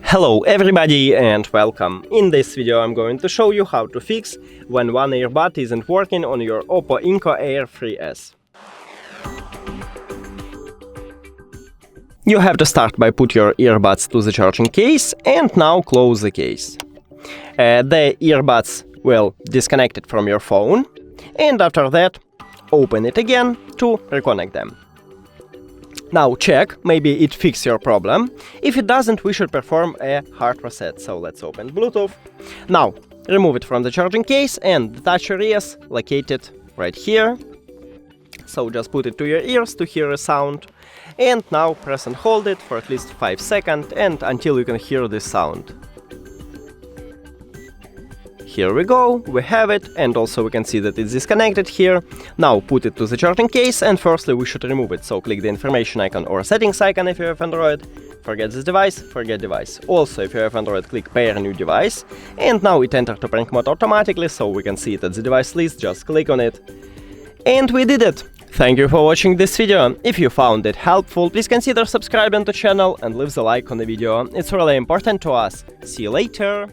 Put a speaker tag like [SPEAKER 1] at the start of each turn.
[SPEAKER 1] Hello everybody and welcome! In this video I'm going to show you how to fix when one earbud isn't working on your OPPO ENCO AIR3S. You have to start by put your earbuds to the charging case and now close the case. The earbuds will disconnect it from your phone and after that open it again to reconnect them. Now check, maybe it fixed your problem. If it doesn't, we should perform a hard reset. So let's open Bluetooth. Now remove it from the charging case and touch your ears, locate it right here. So just put it to your ears to hear a sound. And now press and hold it for at least 5 seconds and until you can hear this sound. Here we go, we have it, and also we can see that it's disconnected here. Now put it to the charging case and firstly we should remove it. So click the information icon or settings icon if you have Android. Forget this device, forget device. Also if you have Android, click pair new device. And now it entered to prank mode automatically, so we can see it at the device list, just click on it. And we did it! Thank you for watching this video. If you found it helpful, please consider subscribing to the channel and leave the like on the video. It's really important to us. See you later!